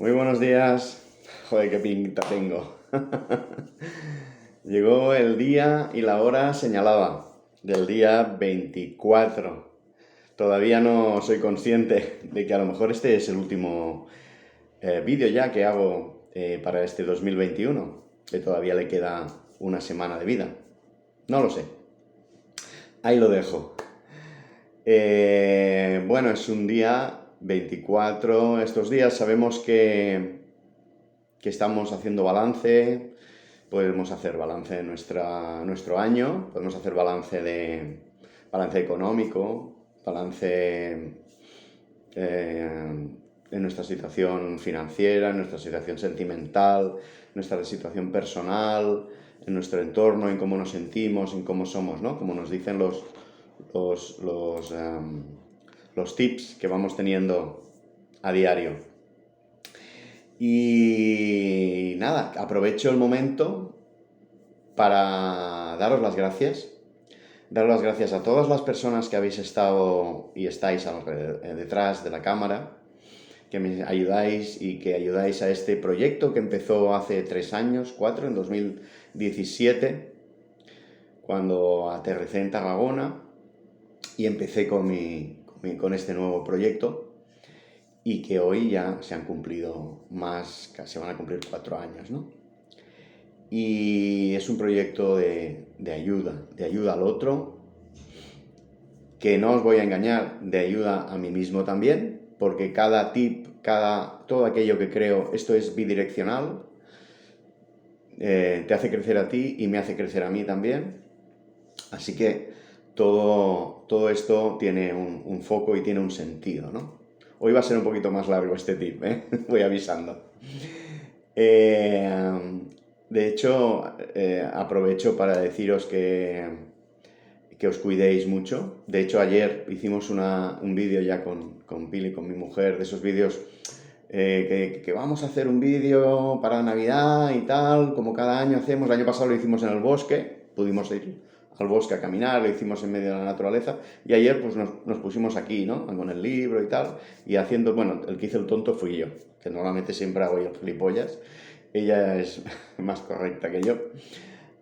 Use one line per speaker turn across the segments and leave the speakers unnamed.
Muy buenos días. Joder, qué pinta tengo. Llegó el día y la hora señalada del día 24. Todavía no soy consciente de que a lo mejor este es el último vídeo ya que hago para este 2021, que todavía le queda una semana de vida. No lo sé. Ahí lo dejo. Bueno, es un día 24. Estos días sabemos que estamos haciendo balance. Podemos hacer balance de nuestro año, podemos hacer balance económico, balance en nuestra situación financiera, en nuestra situación sentimental, en nuestra situación personal, en nuestro entorno, en cómo nos sentimos, en cómo somos, ¿no? Como nos dicen los tips que vamos teniendo a diario. Y nada, aprovecho el momento para daros las gracias. Dar las gracias a todas las personas que habéis estado y estáis detrás de la cámara, que me ayudáis y que ayudáis a este proyecto que empezó hace 3 años, 4, en 2017, cuando aterricé en Tarragona y empecé con este nuevo proyecto. Y que hoy ya se han cumplido se van a cumplir 4 años, ¿no? Y es un proyecto de ayuda al otro, que no os voy a engañar, de ayuda a mí mismo también, porque cada tip, todo aquello que creo, esto es bidireccional, te hace crecer a ti y me hace crecer a mí también. Así que todo esto tiene un foco y tiene un sentido, ¿no? Hoy va a ser un poquito más largo este tip, ¿eh? Voy avisando. De hecho, aprovecho para deciros que os cuidéis mucho. De hecho, ayer hicimos un vídeo ya con Pili, con mi mujer, de esos vídeos que vamos a hacer un vídeo para Navidad y tal, como cada año hacemos. El año pasado lo hicimos en el bosque, pudimos ir al bosque a caminar, lo hicimos en medio de la naturaleza, y ayer pues nos pusimos aquí, ¿no? Con el libro y tal, y haciendo, bueno, el que hizo el tonto fui yo, que normalmente siempre hago yo el gilipollas. Ella es más correcta que yo.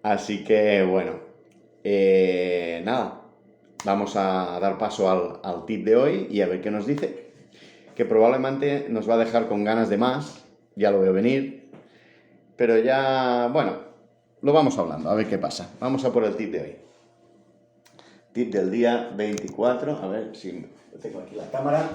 Así que, bueno, nada, vamos a dar paso al tip de hoy y a ver qué nos dice, que probablemente nos va a dejar con ganas de más, ya lo veo venir, pero ya, bueno, lo vamos hablando, a ver qué pasa. Vamos a por el tip de hoy. Tip del día 24, a ver si tengo aquí la cámara.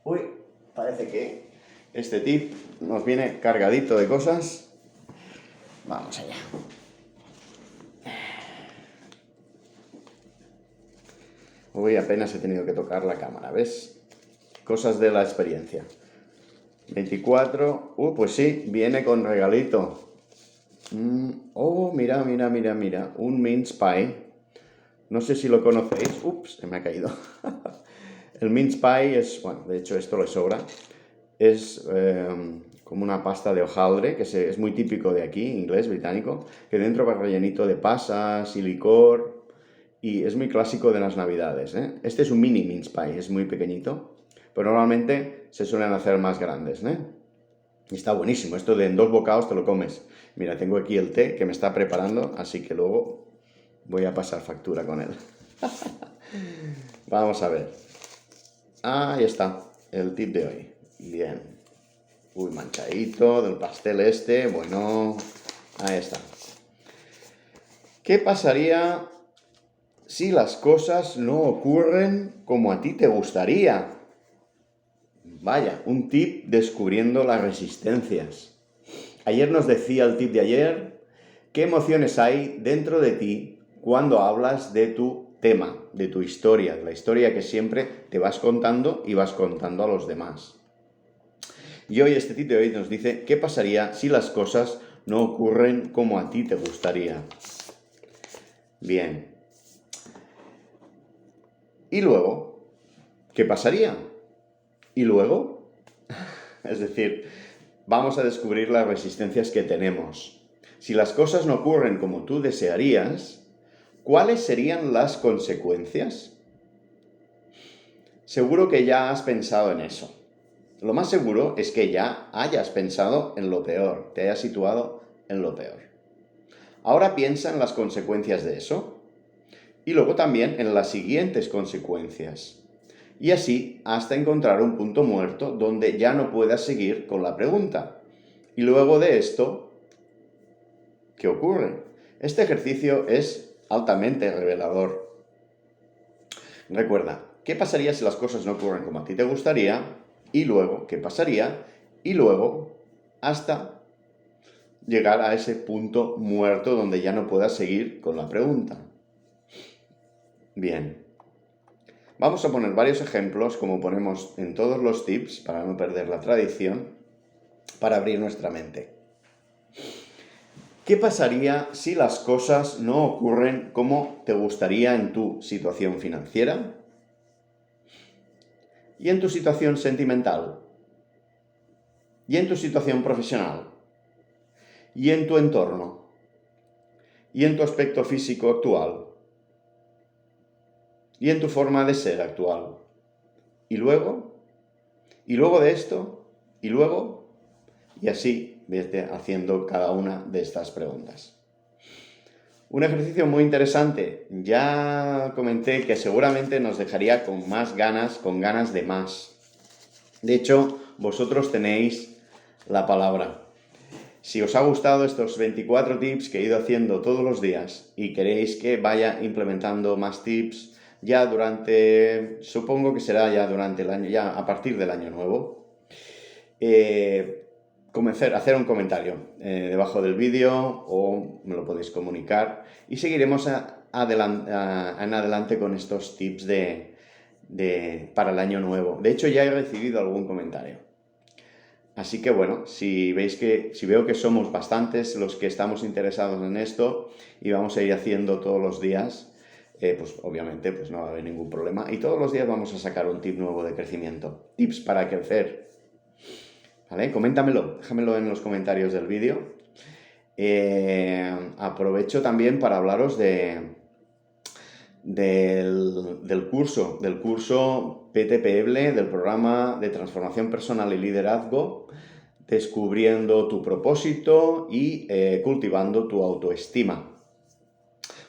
Uy, parece que este tip nos viene cargadito de cosas. Vamos allá. Hoy apenas he tenido que tocar la cámara, ¿ves? Cosas de la experiencia. 24, pues sí, viene con regalito. Oh, mira, un mince pie. No sé si lo conocéis. Ups, se me ha caído. El mince pie es, bueno, de hecho esto le sobra. Es como una pasta de hojaldre, que es muy típico de aquí, inglés, británico, que dentro va rellenito de pasas y licor, y es muy clásico de las navidades, ¿eh? Este es un mini mince pie, es muy pequeñito, pero normalmente se suelen hacer más grandes, ¿eh? Y está buenísimo, esto de en 2 bocados te lo comes. Mira, tengo aquí el té que me está preparando, así que luego voy a pasar factura con él. Vamos a ver. Ahí está, el tip de hoy. Bien. Uy, manchadito del pastel este. Bueno, ahí está. ¿Qué pasaría si las cosas no ocurren como a ti te gustaría? Vaya, un tip descubriendo las resistencias. Ayer nos decía el tip de ayer, ¿qué emociones hay dentro de ti cuando hablas de tu tema, de tu historia, de la historia que siempre te vas contando y vas contando a los demás? Y hoy este tip de hoy nos dice, ¿qué pasaría si las cosas no ocurren como a ti te gustaría? Bien. ¿Y luego? ¿Qué pasaría? ¿Y luego? Es decir, vamos a descubrir las resistencias que tenemos. Si las cosas no ocurren como tú desearías, ¿cuáles serían las consecuencias? Seguro que ya has pensado en eso. lo más seguro es que ya hayas pensado en lo peor, te hayas situado en lo peor. Ahora piensa en las consecuencias de eso y luego también en las siguientes consecuencias. Y así hasta encontrar un punto muerto donde ya no puedas seguir con la pregunta. Y luego de esto, ¿qué ocurre? Este ejercicio es altamente revelador. Recuerda, ¿qué pasaría si las cosas no ocurren como a ti te gustaría? Y luego, ¿qué pasaría? Y luego, hasta llegar a ese punto muerto donde ya no puedas seguir con la pregunta. Bien. Vamos a poner varios ejemplos, como ponemos en todos los tips, para no perder la tradición, para abrir nuestra mente. ¿Qué pasaría si las cosas no ocurren como te gustaría en tu situación financiera? ¿Y en tu situación sentimental? ¿Y en tu situación profesional? ¿Y en tu entorno? ¿Y en tu aspecto físico actual? ¿Y en tu forma de ser actual? ¿Y luego? ¿Y luego de esto? ¿Y luego? Y así vete haciendo cada una de estas preguntas. Un ejercicio muy interesante. Ya comenté que seguramente nos dejaría con más ganas, con ganas de más. De hecho, vosotros tenéis la palabra. Si os ha gustado estos 24 tips que he ido haciendo todos los días y queréis que vaya implementando más tips ya durante, supongo que será ya durante el año, ya a partir del año nuevo, hacer un comentario debajo del vídeo o me lo podéis comunicar y seguiremos en adelante con estos tips para el año nuevo. De hecho, ya he recibido algún comentario. Así que bueno, si veo que somos bastantes los que estamos interesados en esto y vamos a ir haciendo todos los días, pues obviamente pues no va a haber ningún problema. Y todos los días vamos a sacar un tip nuevo de crecimiento. Tips para crecer. ¿Vale? Coméntamelo, déjamelo en los comentarios del vídeo. Aprovecho también para hablaros del curso PTPeble, del programa de transformación personal y liderazgo, descubriendo tu propósito y cultivando tu autoestima.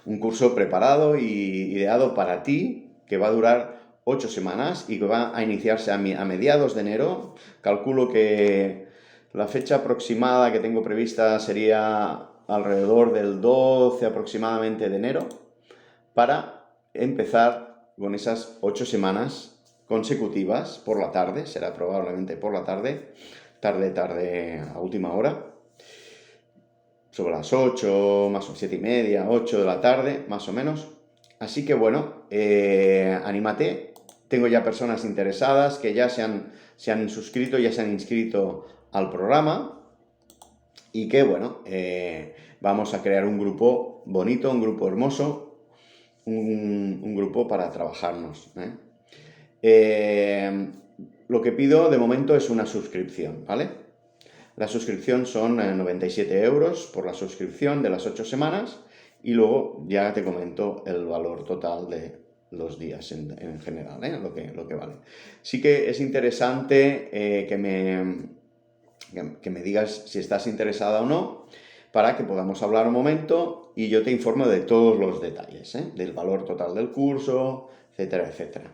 Un curso preparado y ideado para ti, que va a durar 8 semanas y que va a iniciarse a mediados de enero. Calculo que la fecha aproximada que tengo prevista sería alrededor del 12 aproximadamente de enero, para empezar con esas 8 semanas consecutivas por la tarde, será probablemente por la tarde a última hora, sobre las 8, más o 7:30, 8 de la tarde, más o menos. Así que bueno, anímate. Tengo ya personas interesadas que ya se han suscrito, ya se han inscrito al programa y que bueno, vamos a crear un grupo bonito, un grupo hermoso, un grupo para trabajarnos. Lo que pido de momento es una suscripción, ¿vale? La suscripción son 97 euros por la suscripción de las 8 semanas y luego ya te comento el valor total de los días en general, lo que vale. Sí que es interesante que me digas si estás interesada o no, para que podamos hablar un momento y yo te informo de todos los detalles, del valor total del curso, etcétera, etcétera.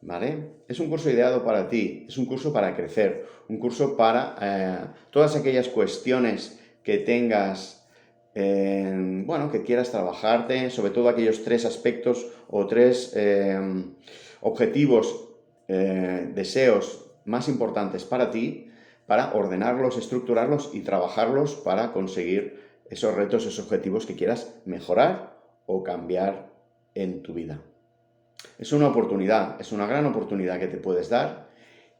¿Vale? Es un curso ideado para ti, es un curso para crecer, un curso para todas aquellas cuestiones que tengas, que quieras trabajarte, sobre todo aquellos 3 aspectos o 3 objetivos, deseos más importantes para ti, para ordenarlos, estructurarlos y trabajarlos para conseguir esos retos, esos objetivos que quieras mejorar o cambiar en tu vida. Es una oportunidad, es una gran oportunidad que te puedes dar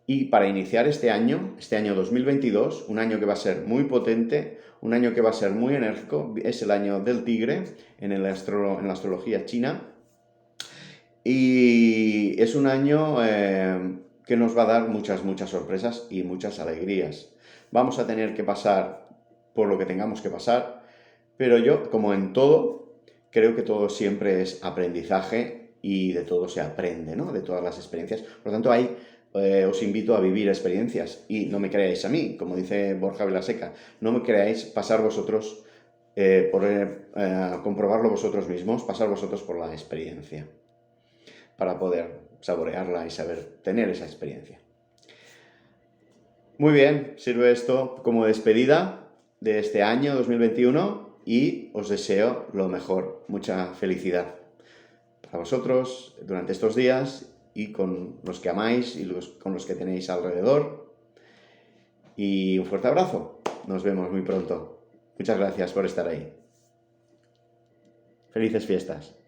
y para iniciar este año 2022, un año que va a ser muy potente, un año que va a ser muy enérgico, es el año del tigre en la astrología china y es un año que nos va a dar muchas sorpresas y muchas alegrías. Vamos a tener que pasar por lo que tengamos que pasar, pero yo, como en todo, creo que todo siempre es aprendizaje y de todo se aprende, ¿no? De todas las experiencias. Por lo tanto, hay os invito a vivir experiencias y no me creáis a mí, como dice Borja Vilaseca, no me creáis, pasar vosotros, comprobarlo vosotros mismos, pasar vosotros por la experiencia para poder saborearla y saber tener esa experiencia. Muy bien, sirve esto como despedida de este año 2021 y os deseo lo mejor, mucha felicidad para vosotros durante estos días y con los que amáis y con los que tenéis alrededor. Y un fuerte abrazo. Nos vemos muy pronto. Muchas gracias por estar ahí. Felices fiestas.